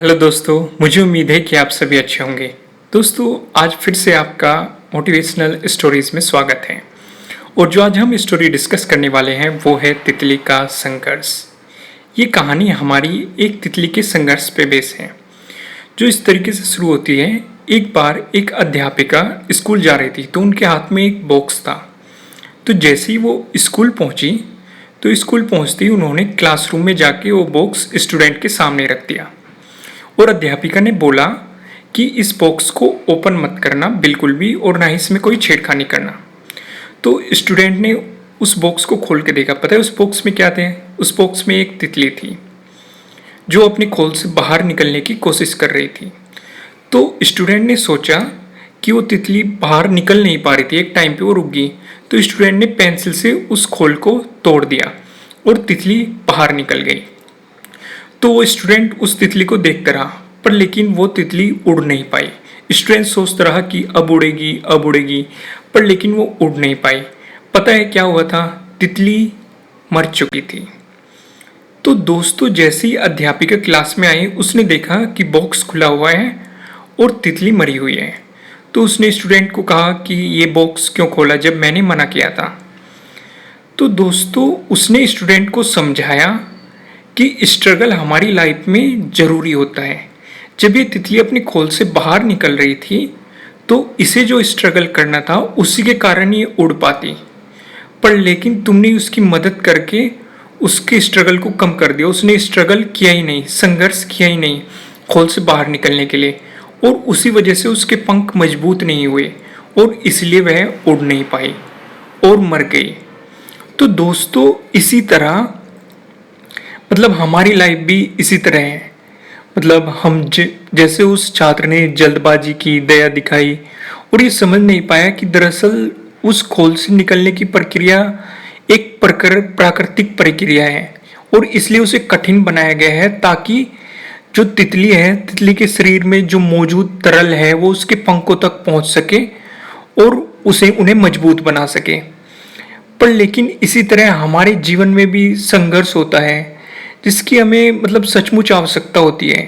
Hello दोस्तों, मुझे उम्मीद है कि आप सभी अच्छे होंगे। दोस्तों, आज फिर से आपका मोटिवेशनल स्टोरीज में स्वागत है। और जो आज हम स्टोरी डिस्कस करने वाले हैं वो है तितली का संघर्ष। ये कहानी हमारी एक तितली के संघर्ष पे बेस है, जो इस तरीके से शुरू होती है। एक बार एक अध्यापिका स्कूल जा रही थी तो उनके हाथ में एक बॉक्स था। तो जैसे ही वो स्कूल पहुंची तो स्कूल पहुंचते ही उन्होंने क्लासरूम में जाके वो बॉक्स स्टूडेंट के सामने रख दिया और अध्यापिका ने बोला कि इस बॉक्स को ओपन मत करना बिल्कुल भी, और ना ही इसमें कोई छेड़खानी करना। तो स्टूडेंट ने उस बॉक्स को खोल के देखा। पता है उस बॉक्स में क्या थे? उस बॉक्स में एक तितली थी जो अपने खोल से बाहर निकलने की कोशिश कर रही थी। तो स्टूडेंट ने सोचा कि वो तितली बाहर निकल नहीं पा रही थी, एक टाइम पे वो रुक गई। तो स्टूडेंट ने पेंसिल से उस खोल को तोड़ दिया और तितली बाहर निकल गई। तो वो स्टूडेंट उस तितली को देखता रहा, पर लेकिन वो तितली उड़ नहीं पाई। स्टूडेंट सोचता रहा कि अब उड़ेगी अब उड़ेगी, पर लेकिन वो उड़ नहीं पाई। पता है क्या हुआ था? तितली मर चुकी थी। तो दोस्तों, जैसे ही अध्यापिका क्लास में आई उसने देखा कि बॉक्स खुला हुआ है और तितली मरी हुई है। तो उसने स्टूडेंट को कहा कि ये बॉक्स क्यों खोला जब मैंने मना किया था। तो दोस्तों, उसने स्टूडेंट को समझाया कि स्ट्रगल हमारी लाइफ में ज़रूरी होता है। जब ये तितली अपनी खोल से बाहर निकल रही थी तो इसे जो स्ट्रगल करना था उसी के कारण ये उड़ पाती, पर लेकिन तुमने उसकी मदद करके उसके स्ट्रगल को कम कर दिया। उसने स्ट्रगल किया ही नहीं, संघर्ष किया ही नहीं खोल से बाहर निकलने के लिए, और उसी वजह से उसके पंख मजबूत नहीं हुए और इसलिए वह उड़ नहीं पाई और मर गई। तो दोस्तों, इसी तरह हमारी लाइफ भी इसी तरह है। हम जैसे उस छात्र ने जल्दबाजी की, दया दिखाई और ये समझ नहीं पाया कि दरअसल उस खोल से निकलने की प्रक्रिया एक प्राकृतिक प्रक्रिया है और इसलिए उसे कठिन बनाया गया है ताकि जो तितली है, तितली के शरीर में जो मौजूद तरल है वो उसके पंखों तक पहुंच सके और उन्हें मजबूत बना सके। पर लेकिन इसी तरह हमारे जीवन में भी संघर्ष होता है जिसकी हमें सचमुच आवश्यकता होती है।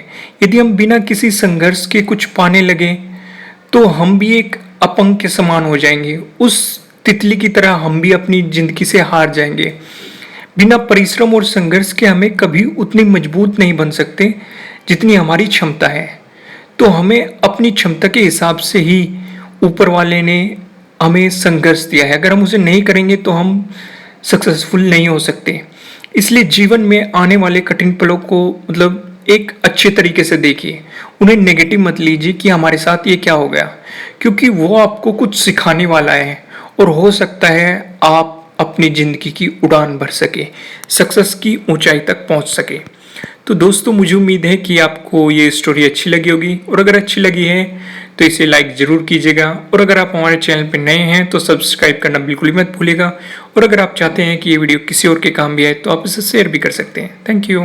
यदि हम बिना किसी संघर्ष के कुछ पाने लगे तो हम भी एक अपंग के समान हो जाएंगे। उस तितली की तरह हम भी अपनी जिंदगी से हार जाएंगे। बिना परिश्रम और संघर्ष के हमें कभी उतने मजबूत नहीं बन सकते जितनी हमारी क्षमता है। तो हमें अपनी क्षमता के हिसाब से ही ऊपर वाले ने हमें संघर्ष दिया है। अगर हम उसे नहीं करेंगे तो हम सक्सेसफुल नहीं हो सकते। इसलिए जीवन में आने वाले कठिन पलों को एक अच्छे तरीके से देखिए। उन्हें नेगेटिव मत लीजिए कि हमारे साथ ये क्या हो गया, क्योंकि वो आपको कुछ सिखाने वाला है और हो सकता है आप अपनी जिंदगी की उड़ान भर सके, सक्सेस की ऊंचाई तक पहुंच सके। तो दोस्तों, मुझे उम्मीद है कि आपको ये स्टोरी अच्छी लगी होगी, और अगर अच्छी लगी है तो इसे लाइक ज़रूर कीजिएगा। और अगर आप हमारे चैनल पर नए हैं तो सब्सक्राइब करना बिल्कुल ही मत भूलिएगा। और अगर आप चाहते हैं कि ये वीडियो किसी और के काम भी आए तो आप इसे शेयर भी कर सकते हैं। Thank you.